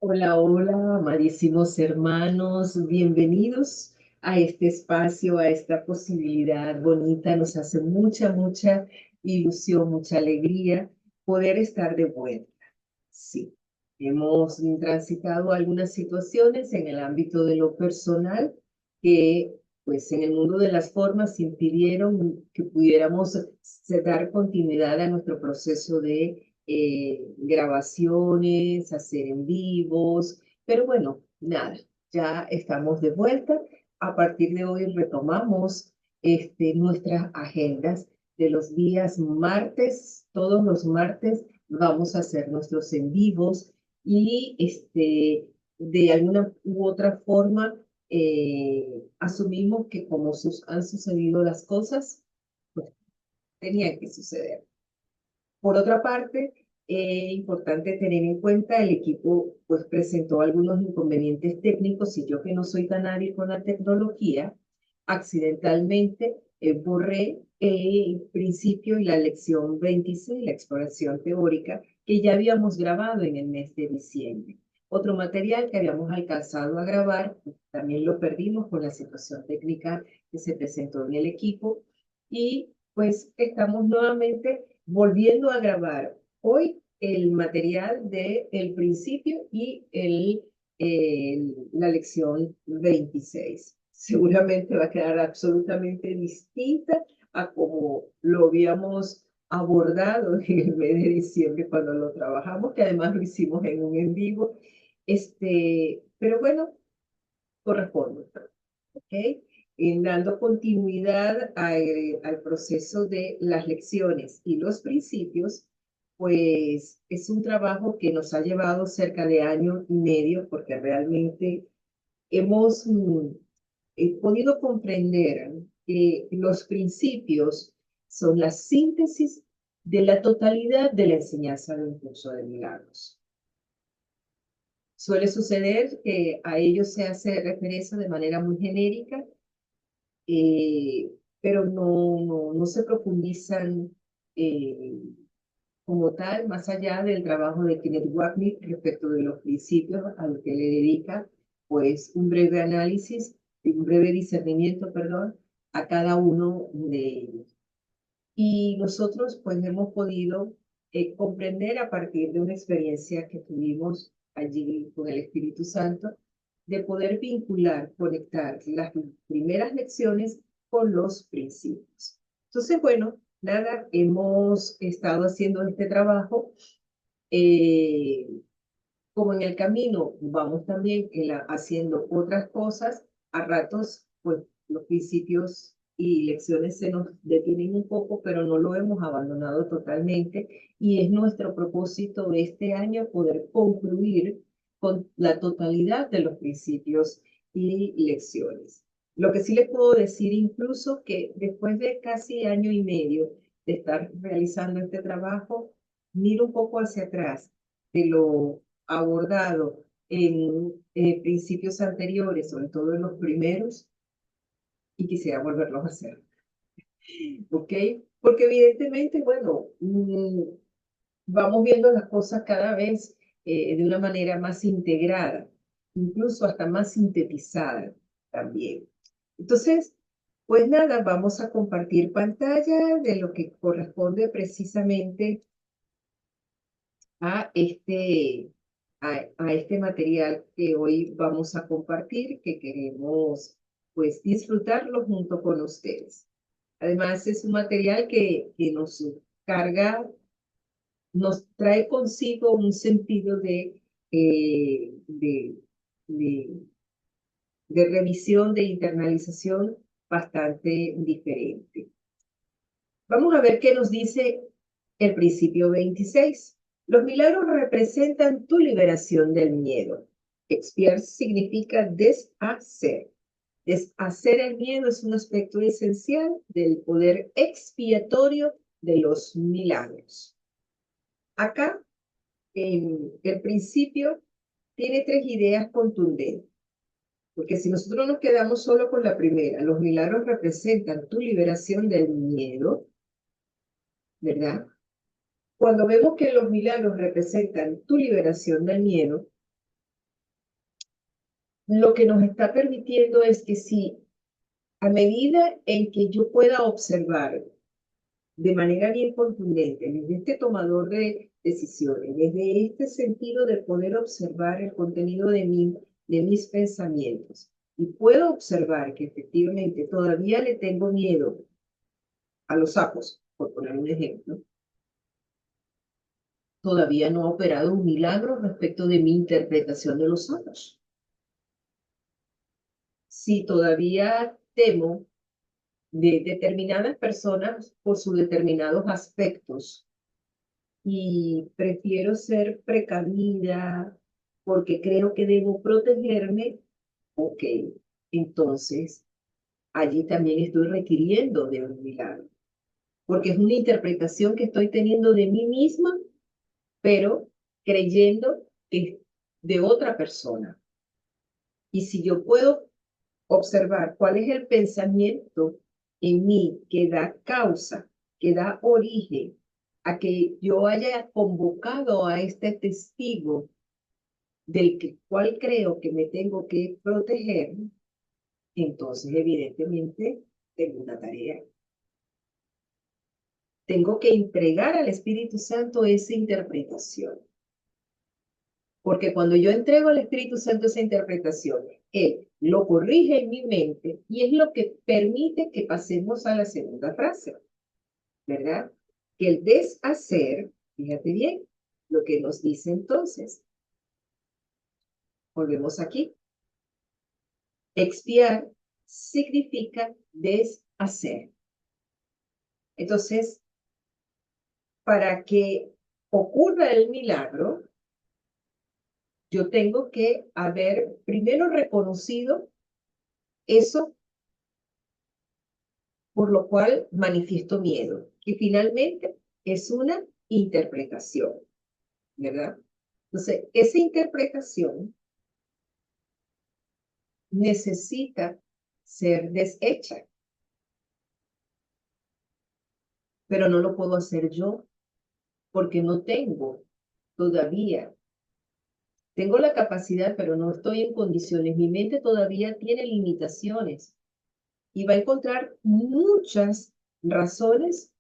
Hola, hola, amadísimos hermanos, bienvenidos a este espacio, a esta posibilidad bonita. Nos hace mucha ilusión, mucha alegría poder estar de vuelta. Sí, hemos transitado algunas situaciones en el ámbito de lo personal que, pues, en el mundo de las formas impidieron que pudiéramos dar continuidad a nuestro proceso de grabaciones, hacer en vivos, pero bueno, nada, ya estamos de vuelta. A partir de hoy retomamos nuestras agendas de los días martes, todos los martes vamos a hacer nuestros en vivos y de alguna u otra forma asumimos que como han sucedido las cosas, pues tenían que suceder. Por otra parte, importante tener en cuenta, el equipo pues presentó algunos inconvenientes técnicos y yo que no soy tan hábil con la tecnología, accidentalmente borré el principio y la lección 26, la exploración teórica, que ya habíamos grabado en el mes de diciembre. Otro material que habíamos alcanzado a grabar, pues, también lo perdimos por la situación técnica que se presentó en el equipo y pues estamos nuevamente volviendo a grabar hoy el material del principio y la lección 26. Seguramente va a quedar absolutamente distinta a como lo habíamos abordado en el mes de diciembre cuando lo trabajamos, que además lo hicimos en un en vivo. Pero bueno, corresponde, ¿ok? Dando continuidad al proceso de las lecciones y los principios, pues es un trabajo que nos ha llevado cerca de año y medio porque realmente hemos podido comprender que los principios son la síntesis de la totalidad de la enseñanza del curso de milagros. Suele suceder que a ellos se hace referencia de manera muy genérica, eh, pero no se profundizan eh, como tal, más allá del trabajo de Kenneth Wapnick respecto de los principios a los que le dedica, pues, un breve análisis, un breve discernimiento, perdón, a cada uno de ellos. Y nosotros, pues, hemos podido comprender a partir de una experiencia que tuvimos allí con el Espíritu Santo, de poder vincular, conectar las primeras lecciones con los principios. Entonces, bueno, nada, hemos estado haciendo este trabajo. eh, Como en el camino vamos también haciendo otras cosas, a ratos, pues los principios y lecciones se nos detienen un poco, pero no lo hemos abandonado totalmente. Y es nuestro propósito de este año poder concluir con la totalidad de los principios y lecciones. Lo que sí les puedo decir incluso que después de casi año y medio de estar realizando este trabajo, miro un poco hacia atrás de lo abordado en principios anteriores, sobre todo en los primeros, y quisiera volverlos a hacer, ¿ok? Porque evidentemente, bueno, vamos viendo las cosas cada vez de una manera más integrada, incluso hasta más sintetizada también. Entonces, pues nada, vamos a compartir pantalla de lo que corresponde precisamente a este material que hoy vamos a compartir, que queremos pues disfrutarlo junto con ustedes. Además, es un material que nos carga, nos trae consigo un sentido eh, de, de, de revisión, de internalización bastante diferente. Vamos a ver qué nos dice el principio 26. Los milagros representan tu liberación del miedo. Expiar significa deshacer. Deshacer el miedo es un aspecto esencial del poder expiatorio de los milagros. Acá, en el principio, tiene tres ideas contundentes. Porque si nosotros nos quedamos solo con la primera, los milagros representan tu liberación del miedo, ¿verdad? Cuando vemos que los milagros representan tu liberación del miedo, lo que nos está permitiendo es que si a medida en que yo pueda observar de manera bien contundente, desde este tomador de decisiones, desde este sentido de poder observar el contenido de mis pensamientos, y puedo observar que efectivamente todavía le tengo miedo a los sapos, por poner un ejemplo, todavía no ha operado un milagro respecto de mi interpretación de los sapos. Si todavía temo de determinadas personas por sus determinados aspectos y prefiero ser precavida porque creo que debo protegerme, ok, entonces allí también estoy requiriendo de un milagro, porque es una interpretación que estoy teniendo de mí misma, pero creyendo que es de otra persona. Y si yo puedo observar cuál es el pensamiento en mí que da causa, que da origen a que yo haya convocado a este testigo cual creo que me tengo que proteger, entonces evidentemente tengo una tarea. Tengo que entregar al Espíritu Santo esa interpretación. Porque cuando yo entrego al Espíritu Santo esa interpretación, Él lo corrige en mi mente y es lo que permite que pasemos a la segunda frase, ¿verdad? Que el deshacer, fíjate bien, lo que nos dice entonces. Volvemos aquí. Expiar significa deshacer. Entonces, para que ocurra el milagro, yo tengo que haber primero reconocido eso por lo cual manifiesto miedo, que finalmente es una interpretación, ¿verdad? Entonces, esa interpretación necesita ser deshecha, pero no lo puedo hacer yo porque no tengo todavía. Tengo la capacidad, pero no estoy en condiciones. Mi mente todavía tiene limitaciones y va a encontrar muchas razones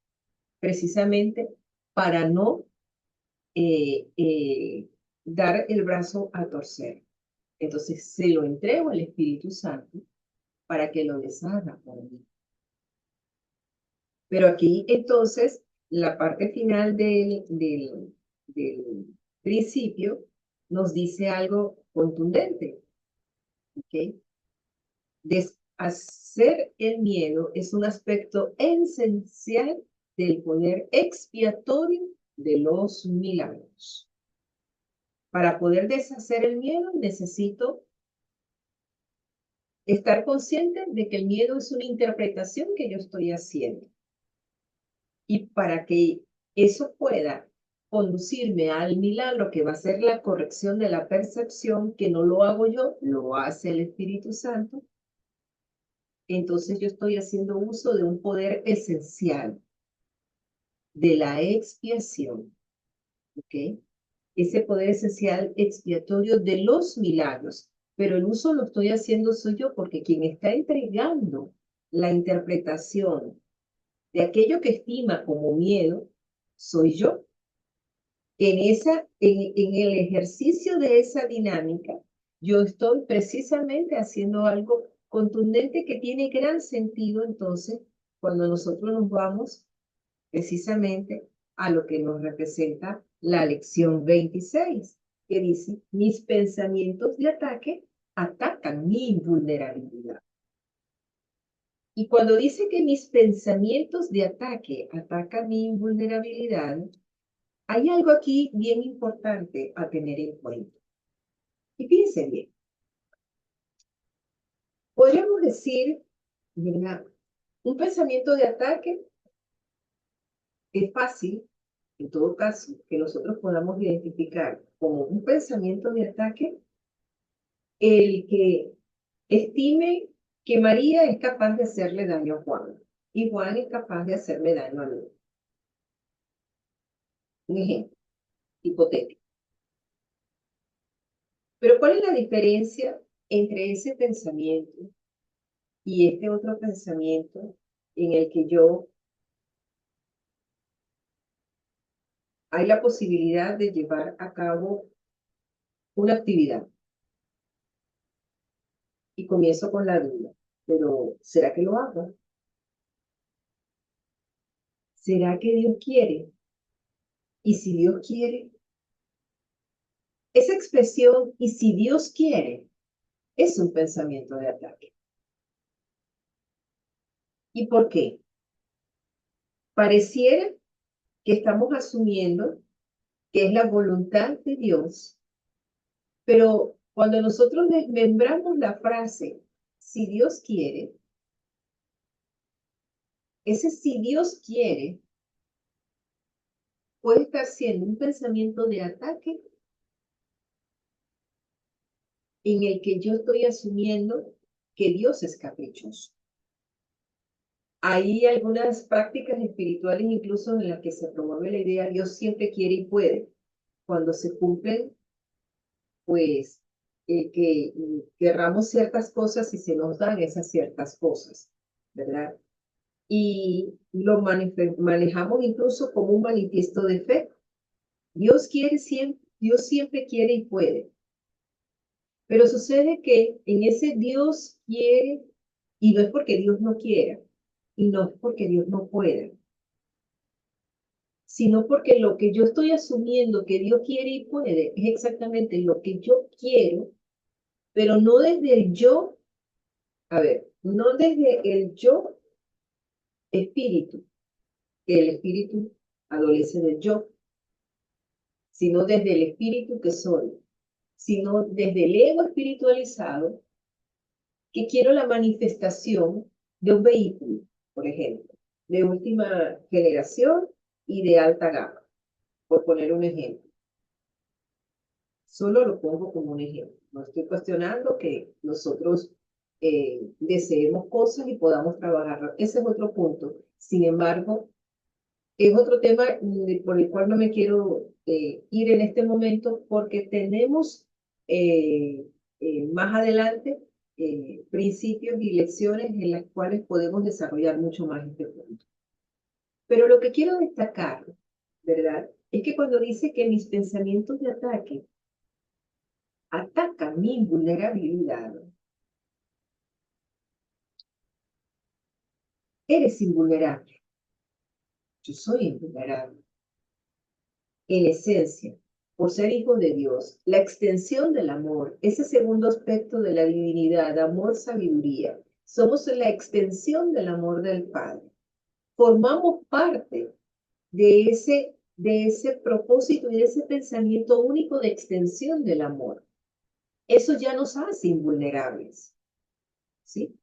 precisamente para no eh, eh, dar el brazo a torcer. Entonces se lo entrego al Espíritu Santo para que lo deshaga por mí. Pero aquí entonces la parte final del principio nos dice algo contundente. ¿Ok? Deshacer el miedo es un aspecto esencial del poder expiatorio de los milagros. Para poder deshacer el miedo, necesito estar consciente de que el miedo es una interpretación que yo estoy haciendo. Y para que eso pueda conducirme al milagro que va a ser la corrección de la percepción, que no lo hago yo, lo hace el Espíritu Santo, entonces yo estoy haciendo uso de un poder esencial de la expiación, ¿ok? Ese poder esencial expiatorio de los milagros, pero el uso lo estoy haciendo soy yo, porque quien está entregando la interpretación de aquello que estima como miedo, soy yo. En el ejercicio de esa dinámica, yo estoy precisamente haciendo algo contundente que tiene gran sentido entonces cuando nosotros nos vamos precisamente a lo que nos representa la lección 26, que dice, mis pensamientos de ataque atacan mi invulnerabilidad. Y cuando dice que mis pensamientos de ataque atacan mi invulnerabilidad, hay algo aquí bien importante a tener en cuenta. Y fíjense bien, podríamos decir, ¿verdad? Un pensamiento de ataque es fácil, en todo caso, que nosotros podamos identificar como un pensamiento de ataque el que estime que María es capaz de hacerle daño a Juan y Juan es capaz de hacerme daño a mí. Un ejemplo hipotético. Pero ¿cuál es la diferencia entre ese pensamiento y este otro pensamiento en el que yo hay la posibilidad de llevar a cabo una actividad y comienzo con la duda, pero ¿será que lo hago? ¿Será que Dios quiere? Y si Dios quiere, esa expresión, y si Dios quiere, es un pensamiento de ataque. ¿Y por qué? Pareciera que estamos asumiendo que es la voluntad de Dios, pero cuando nosotros desmembramos la frase, si Dios quiere, ese si Dios quiere puede estar siendo un pensamiento de ataque en el que yo estoy asumiendo que Dios es caprichoso. Hay algunas prácticas espirituales incluso en las que se promueve la idea Dios siempre quiere y puede. Cuando se cumplen, pues, que querramos ciertas cosas y se nos dan esas ciertas cosas, ¿verdad? Y lo manejamos incluso como un manifiesto de fe. Dios siempre quiere y puede. Pero sucede que en ese Dios quiere, y no es porque Dios no quiera, y no es porque Dios no pueda, sino porque lo que yo estoy asumiendo que Dios quiere y puede es exactamente lo que yo quiero, pero no desde el yo, a ver, no desde el yo espíritu, que el espíritu adolece del yo, sino desde el espíritu que soy, sino desde el ego espiritualizado que quiero la manifestación de un vehículo, por ejemplo, de última generación y de alta gama, por poner un ejemplo. Solo lo pongo como un ejemplo. No estoy cuestionando que nosotros deseemos cosas y podamos trabajarlo. Ese es otro punto. Sin embargo, es otro tema por el cual no me quiero ir en este momento porque tenemos más adelante principios y lecciones en las cuales podemos desarrollar mucho más este punto. Pero lo que quiero destacar, ¿verdad? Es que cuando dice que mis pensamientos de ataque atacan mi vulnerabilidad, eres invulnerable. Yo soy invulnerable. En esencia, por ser hijo de Dios, la extensión del amor, ese segundo aspecto de la divinidad, amor, sabiduría, somos la extensión del amor del Padre. Formamos parte de ese propósito y de ese pensamiento único de extensión del amor. Eso ya nos hace invulnerables, ¿sí?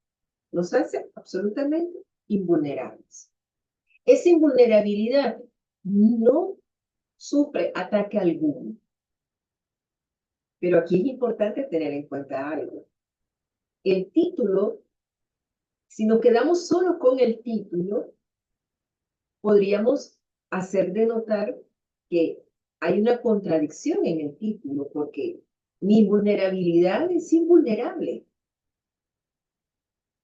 Nos hace absolutamente invulnerables. Esa invulnerabilidad no sufre ataque alguno. Pero aquí es importante tener en cuenta algo. El título, si nos quedamos solo con el título, podríamos hacer de notar que hay una contradicción en el título, porque mi vulnerabilidad es invulnerable.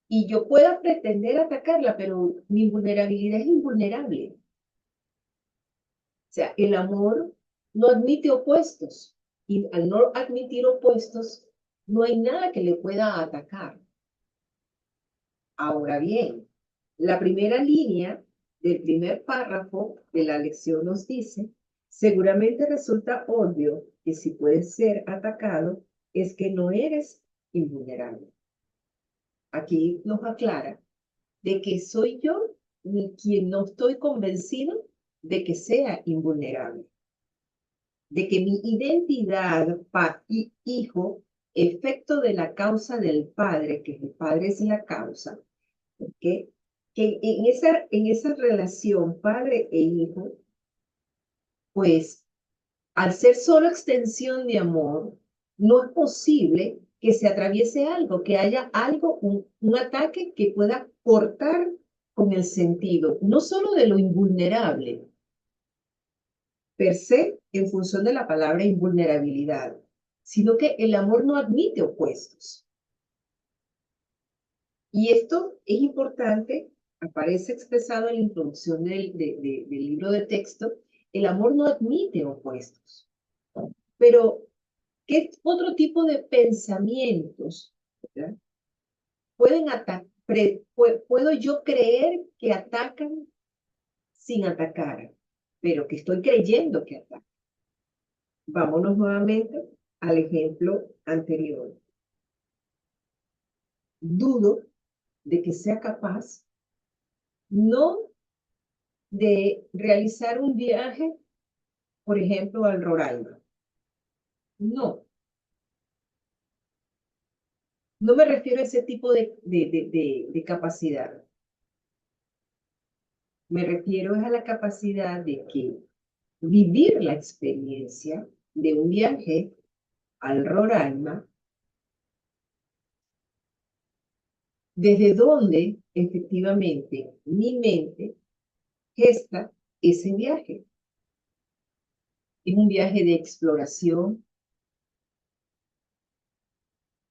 Y yo pueda pretender atacarla, pero mi vulnerabilidad es invulnerable. O sea, el amor no admite opuestos. Y al no admitir opuestos, no hay nada que le pueda atacar. Ahora bien, la primera línea del primer párrafo de la lección nos dice, seguramente resulta obvio que si puedes ser atacado es que no eres invulnerable. Aquí nos aclara de que soy yo quien no estoy convencido de que sea invulnerable, de que mi identidad, hijo, efecto de la causa del Padre, que el Padre es la causa, ¿ok? Que en esa relación padre e hijo, pues al ser solo extensión de amor, no es posible que se atraviese algo, que haya algo, un ataque que pueda cortar con el sentido, no solo de lo invulnerable, per se, en función de la palabra invulnerabilidad, sino que el amor no admite opuestos. Y esto es importante, aparece expresado en la introducción del libro de texto, el amor no admite opuestos. Pero, ¿qué otro tipo de pensamientos, ¿verdad? Pueden atacar? Puedo yo creer que atacan sin atacar, pero que estoy creyendo que atacan. Vámonos nuevamente al ejemplo anterior. Dudo de que sea capaz no de realizar un viaje, por ejemplo, al Roraima. No, no me refiero a ese tipo de capacidad. Me refiero a la capacidad de que vivir la experiencia de un viaje al Roraima, desde donde efectivamente mi mente gesta ese viaje. Es un viaje de exploración,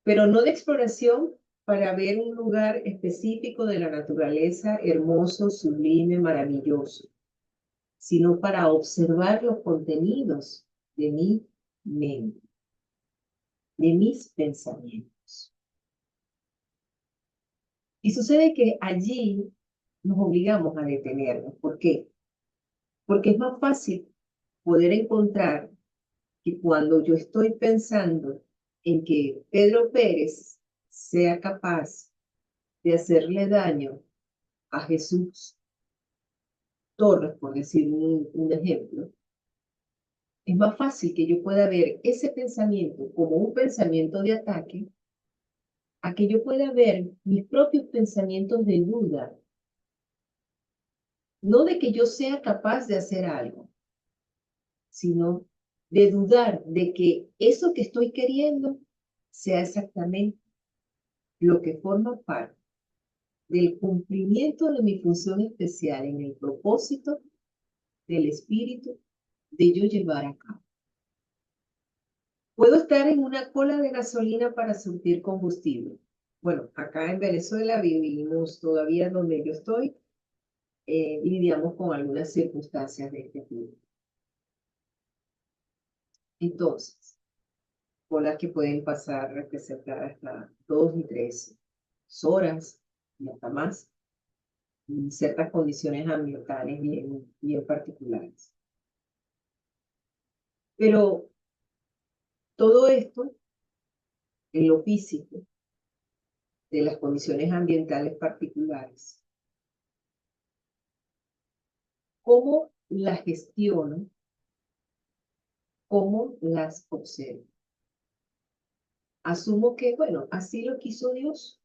pero no de exploración para ver un lugar específico de la naturaleza hermoso, sublime, maravilloso, sino para observar los contenidos de mi mente, de mis pensamientos. Y sucede que allí nos obligamos a detenernos. ¿Por qué? Porque es más fácil poder encontrar que cuando yo estoy pensando en que Pedro Pérez sea capaz de hacerle daño a Jesús Torres, por decir un ejemplo, es más fácil que yo pueda ver ese pensamiento como un pensamiento de ataque a que yo pueda ver mis propios pensamientos de duda, no de que yo sea capaz de hacer algo, sino de dudar de que eso que estoy queriendo sea exactamente lo que forma parte del cumplimiento de mi función especial en el propósito del espíritu de yo llevar a cabo. Puedo estar en una cola de gasolina para surtir combustible. Bueno, acá en Venezuela vivimos todavía donde yo estoy, lidiamos con algunas circunstancias de este tipo. Entonces, colas que pueden pasar, representar hasta 2 y 3 horas y hasta más, en ciertas condiciones ambientales bien particulares. Pero todo esto, en lo físico, de las condiciones ambientales particulares, ¿cómo las gestiono? ¿Cómo las observo? Asumo que, bueno, así lo quiso Dios,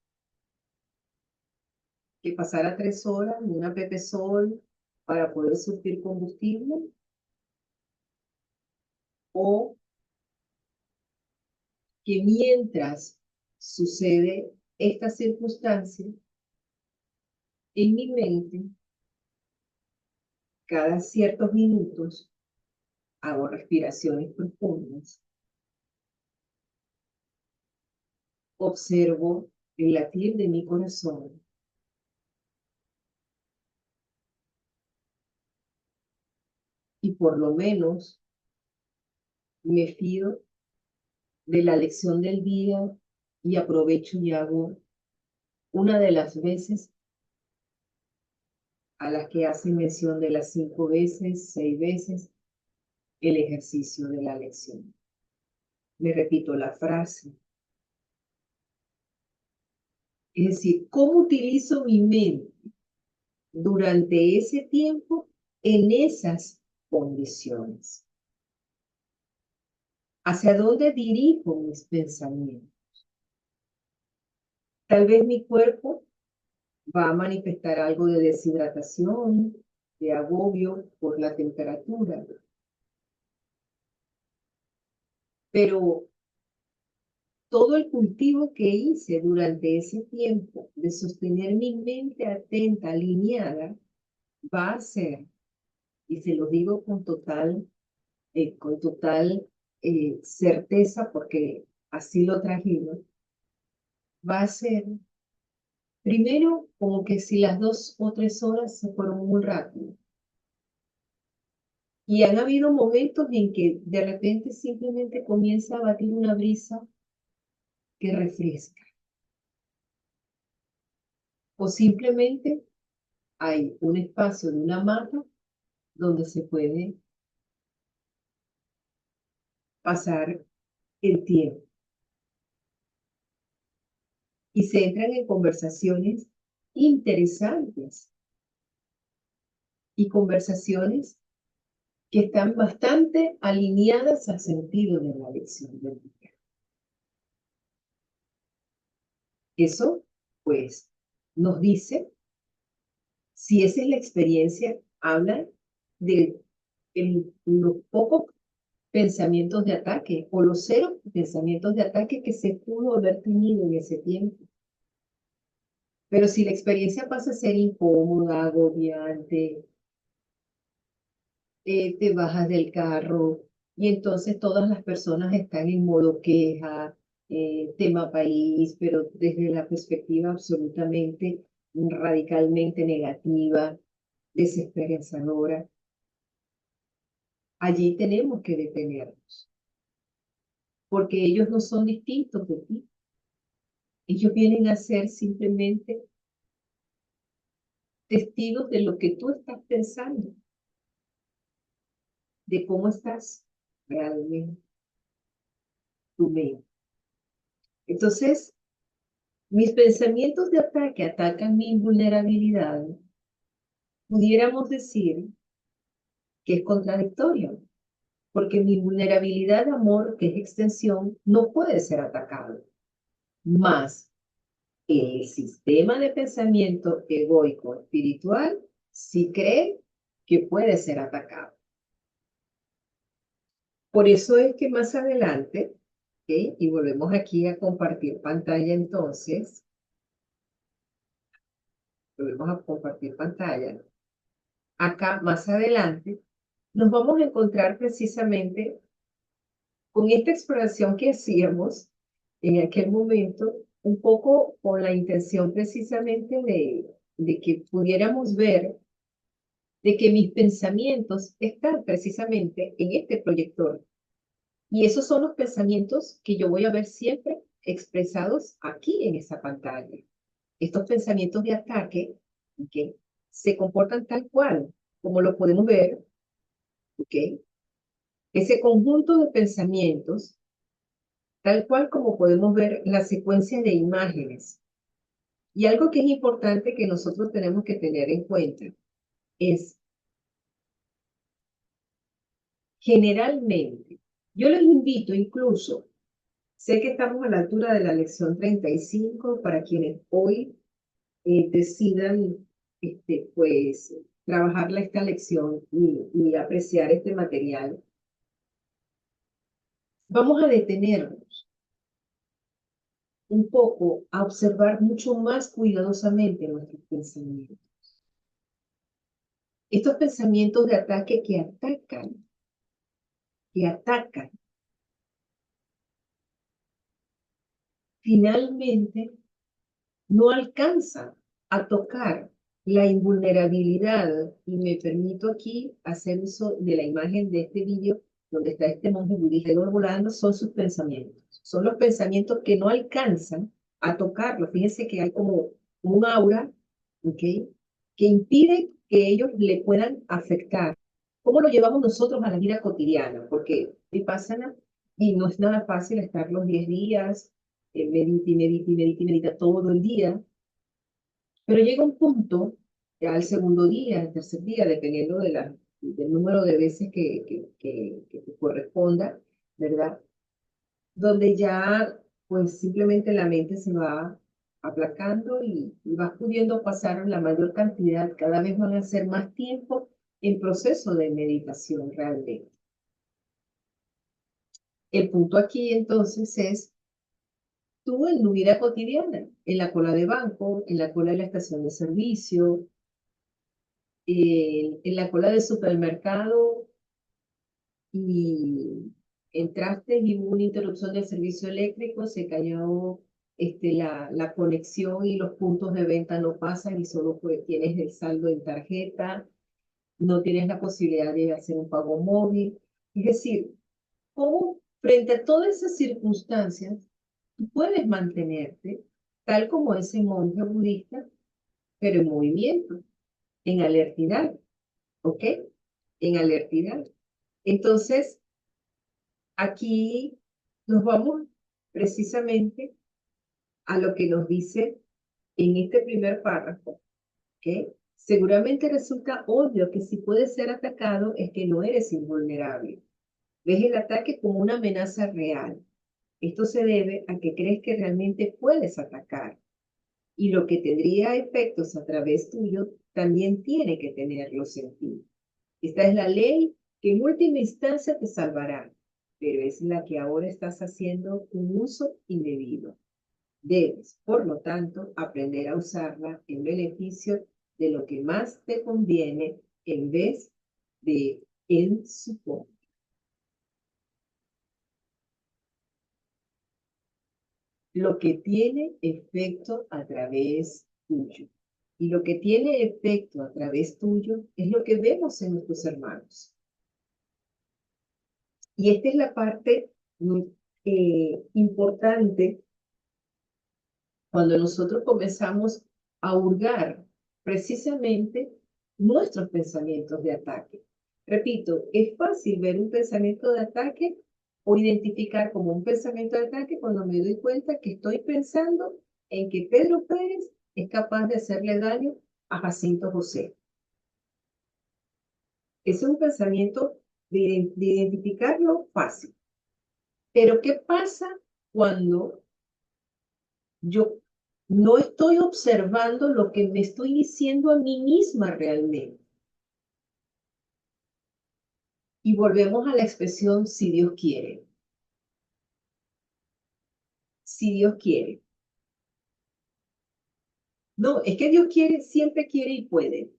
que pasara 3 horas en una Pepe Sol para poder surtir combustible, o que mientras sucede esta circunstancia, en mi mente, cada ciertos minutos, hago respiraciones profundas, observo el latir de mi corazón y por lo menos me fío de la lección del día y aprovecho y hago una de las veces a las que hace mención de las 5 veces, 6 veces, el ejercicio de la lección. Me repito la frase. Es decir, ¿cómo utilizo mi mente durante ese tiempo en esas condiciones? ¿Hacia dónde dirijo mis pensamientos? Tal vez mi cuerpo va a manifestar algo de deshidratación, de agobio por la temperatura, pero todo el cultivo que hice durante ese tiempo de sostener mi mente atenta, alineada, va a ser, y se lo digo con total certeza, porque así lo trajimos, va a ser Primero, como que si las 2 o 3 horas se fueron muy rápido. Y han habido momentos en que de repente simplemente comienza a batir una brisa que refresca. O simplemente hay un espacio de una mata donde se puede pasar el tiempo y se entran en conversaciones interesantes y conversaciones que están bastante alineadas al sentido de la lección del día. Eso, pues, nos dice, si esa es la experiencia, habla de los pocos pensamientos de ataque o los 0 pensamientos de ataque que se pudo haber tenido en ese tiempo. Pero si la experiencia pasa a ser incómoda, agobiante, te bajas del carro y entonces todas las personas están en modo queja, tema país, pero desde la perspectiva absolutamente radicalmente negativa, desesperanzadora. Allí tenemos que detenernos, porque ellos no son distintos de ti. Ellos vienen a ser simplemente testigos de lo que tú estás pensando, de cómo estás realmente tu mente. Entonces, mis pensamientos de ataque atacan mi vulnerabilidad. Pudiéramos decir que es contradictorio, porque mi vulnerabilidad de amor, que es extensión, no puede ser atacado. Más el sistema de pensamiento egoico espiritual sí cree que puede ser atacado. Por eso es que más adelante, ¿okay? Y volvemos aquí a compartir pantalla entonces, volvemos a compartir pantalla. Acá más adelante nos vamos a encontrar precisamente con esta exploración que hacíamos en aquel momento, un poco con la intención precisamente de que pudiéramos ver de que mis pensamientos están precisamente en este proyector. Y esos son los pensamientos que yo voy a ver siempre expresados aquí en esa pantalla. Estos pensamientos de ataque, ¿okay? Se comportan tal cual, como lo podemos ver, ¿okay? Ese conjunto de pensamientos, tal cual como podemos ver la secuencia de imágenes. Y algo que es importante que nosotros tenemos que tener en cuenta es, generalmente, yo les invito incluso, sé que estamos a la altura de la lección 35 para quienes hoy decidan, pues, trabajar esta lección y apreciar este material. Vamos a detenernos un poco a observar mucho más cuidadosamente nuestros pensamientos. Estos pensamientos de ataque que atacan, finalmente no alcanzan a tocar la invulnerabilidad. Y me permito aquí hacer uso de la imagen de este vídeo donde está este monje budista volando, son sus pensamientos. Son los pensamientos que no alcanzan a tocarlo. Fíjense que hay como un aura, ¿okay? Que impide que ellos le puedan afectar. ¿Cómo lo llevamos nosotros a la vida cotidiana? Porque Vipassana, y no es nada fácil estar los 10 días, medita y medita y medita y medita todo el día, pero llega un punto, ya el segundo día, el tercer día, dependiendo del número de veces que te corresponda, ¿verdad? Donde ya, pues simplemente la mente se va aplacando y vas pudiendo pasar la mayor cantidad, cada vez van a ser más tiempo en proceso de meditación realmente. El punto aquí entonces es tú en tu vida cotidiana, en la cola de banco, en la cola de la estación de servicio, en la cola del supermercado y entraste y hubo una interrupción del servicio eléctrico, se cayó la conexión y los puntos de venta no pasan y solo tienes el saldo en tarjeta, no tienes la posibilidad de hacer un pago móvil. Es decir, ¿cómo frente a todas esas circunstancias tú puedes mantenerte tal como ese monje budista, pero en movimiento, en alertidad, ¿ok? En alertidad. Entonces, aquí nos vamos precisamente a lo que nos dice en este primer párrafo, ¿ok? Seguramente resulta obvio que si puedes ser atacado es que no eres invulnerable. Ves el ataque como una amenaza real. Esto se debe a que crees que realmente puedes atacar. Y lo que tendría efectos a través tuyo también tiene que tenerlos en ti. Esta es la ley que en última instancia te salvará, pero es la que ahora estás haciendo un uso indebido. Debes, por lo tanto, aprender a usarla en beneficio de lo que más te conviene en vez de en su contra. Lo que tiene efecto a través tuyo. Y lo que tiene efecto a través tuyo es lo que vemos en nuestros hermanos. Y esta es la parte importante cuando nosotros comenzamos a hurgar precisamente nuestros pensamientos de ataque. Repito, es fácil ver un pensamiento de ataque o identificar como un pensamiento de ataque cuando me doy cuenta que estoy pensando en que Pedro Pérez es capaz de hacerle daño a Jacinto José. Ese es un pensamiento de identificarlo fácil. Pero ¿qué pasa cuando yo no estoy observando lo que me estoy diciendo a mí misma realmente? Y volvemos a la expresión si Dios quiere. Si Dios quiere. No, es que Dios quiere, siempre quiere y puede.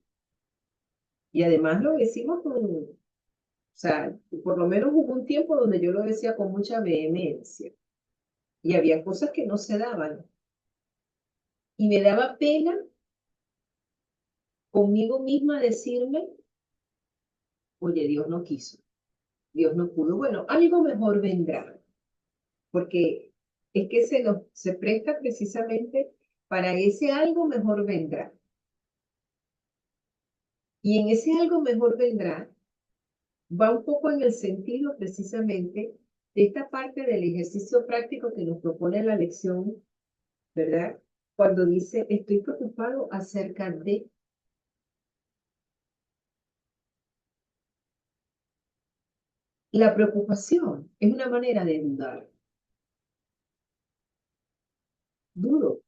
Y además lo decimos o sea, por lo menos hubo un tiempo donde yo lo decía con mucha vehemencia. Y había cosas que no se daban. Y me daba pena conmigo misma decirme, oye, Dios no quiso, Dios no pudo. Bueno, algo mejor vendrá, porque es que se presta precisamente para ese algo mejor vendrá. Y en ese algo mejor vendrá, va un poco en el sentido precisamente de esta parte del ejercicio práctico que nos propone la lección, ¿verdad? Cuando dice, estoy preocupado acerca de. La preocupación es una manera de dudar. Dudo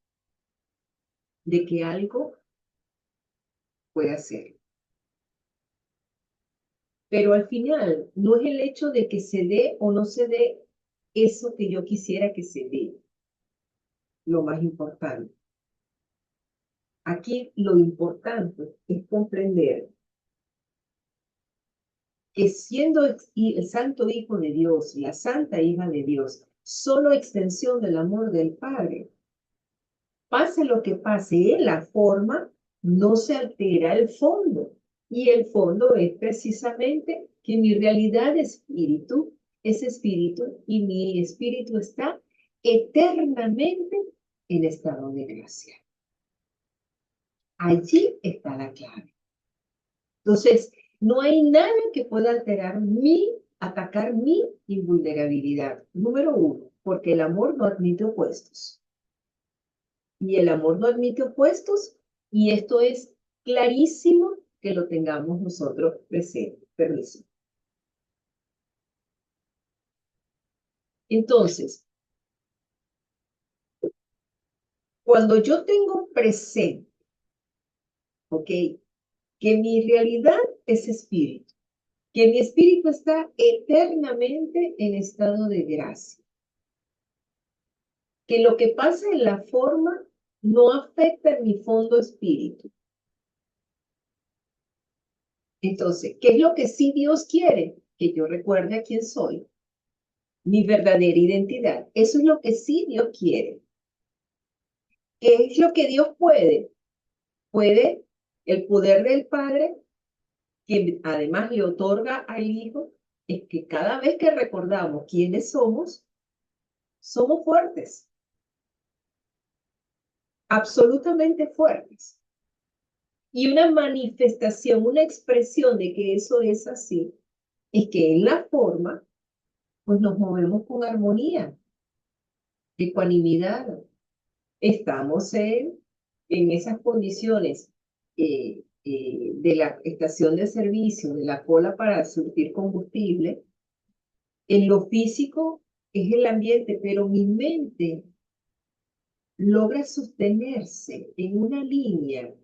de que algo pueda ser. Pero al final no es el hecho de que se dé o no se dé eso que yo quisiera que se dé lo más importante. Aquí lo importante es comprender que siendo el santo Hijo de Dios, la santa hija de Dios, solo extensión del amor del Padre, pase lo que pase en la forma, no se altera el fondo. Y el fondo es precisamente que mi realidad de espíritu es espíritu y mi espíritu está eternamente en estado de gracia. Allí está la clave. Entonces, no hay nada que pueda atacar mi invulnerabilidad. Número uno, porque el amor no admite opuestos. Y el amor no admite opuestos, y esto es clarísimo que lo tengamos nosotros presente. Permiso. Entonces, cuando yo tengo presente, ¿ok? Que mi realidad es espíritu, que mi espíritu está eternamente en estado de gracia, que lo que pasa en la forma no afecta en mi fondo espíritu. Entonces, ¿qué es lo que sí Dios quiere? Que yo recuerde a quién soy, mi verdadera identidad. Eso es lo que sí Dios quiere. ¿Qué es lo que Dios puede? Puede el poder del Padre, que además le otorga al Hijo, es que cada vez que recordamos quiénes somos fuertes, absolutamente fuertes. Y una manifestación, una expresión de que eso es así, es que en la forma, pues nos movemos con armonía, ecuanimidad. Estamos en esas condiciones de la estación de servicio, de la cola para surtir combustible. En lo físico es el ambiente, pero mi mente logra sostenerse en una línea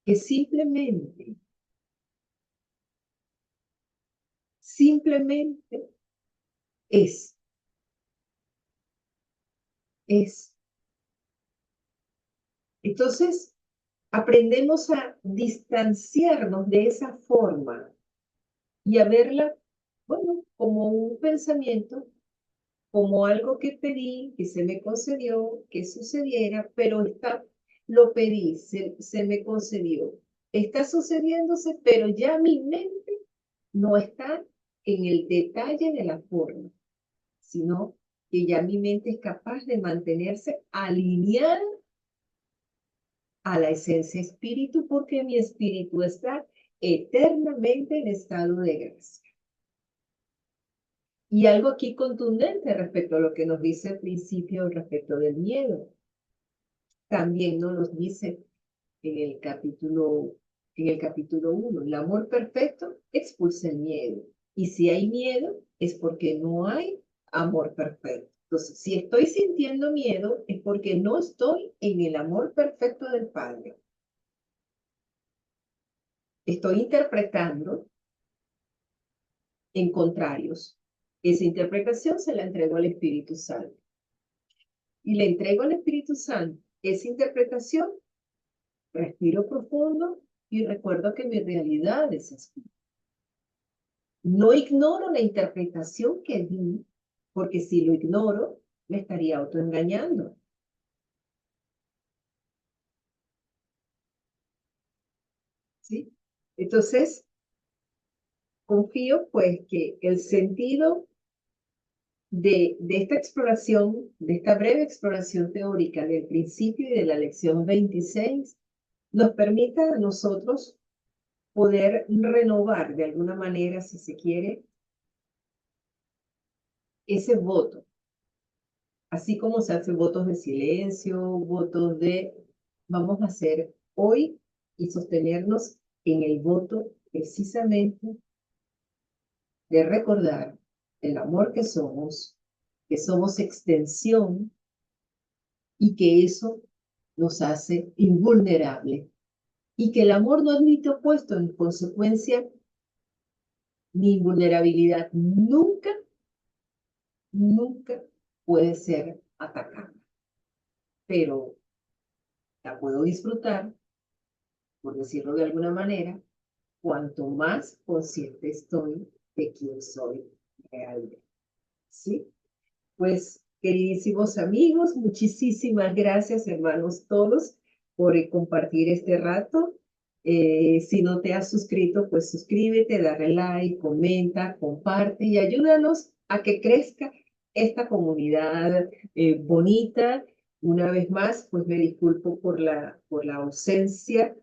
que simplemente es, es. Entonces, aprendemos a distanciarnos de esa forma y a verla, bueno, como un pensamiento, como algo que pedí, que se me concedió, que sucediera, pero lo pedí, se me concedió. Está sucediéndose, pero ya mi mente no está en el detalle de la forma, sino que ya mi mente es capaz de mantenerse alineada a la esencia espíritu, porque mi espíritu está eternamente en estado de gracia. Y algo aquí contundente respecto a lo que nos dice al principio respecto del miedo. También nos dice en el capítulo 1, el amor perfecto expulsa el miedo. Y si hay miedo, es porque no hay amor perfecto. Entonces, si estoy sintiendo miedo, es porque no estoy en el amor perfecto del Padre. Estoy interpretando en contrarios. Esa interpretación se la entrego al Espíritu Santo. Y le entrego al Espíritu Santo esa interpretación, respiro profundo y recuerdo que mi realidad es así. No ignoro la interpretación que di, porque si lo ignoro, me estaría autoengañando. ¿Sí? Entonces, confío pues que el sentido de esta exploración, de esta breve exploración teórica del principio y de la lección 26, nos permita a nosotros poder renovar de alguna manera, si se quiere, ese voto, así como se hacen votos de silencio, votos de vamos a hacer hoy y sostenernos en el voto precisamente de recordar el amor que somos extensión y que eso nos hace invulnerable y que el amor no admite opuesto, en consecuencia, ni invulnerabilidad nunca, nunca puede ser atacada, pero la puedo disfrutar, por decirlo de alguna manera, cuanto más consciente estoy de quién soy realmente. ¿Sí? Pues, queridísimos amigos, muchísimas gracias, hermanos todos, por compartir este rato. Si no te has suscrito, pues suscríbete, dale like, comenta, comparte y ayúdanos a que crezca esta comunidad bonita. Una vez más, pues me disculpo por la ausencia,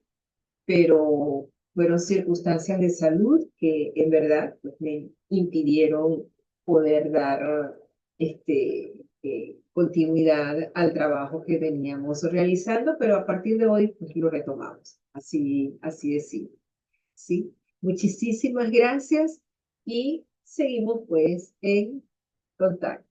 pero fueron circunstancias de salud que en verdad pues, me impidieron poder dar continuidad al trabajo que veníamos realizando, pero a partir de hoy pues, lo retomamos. Así de simple. ¿Sí? Muchísimas gracias y seguimos pues en contacto.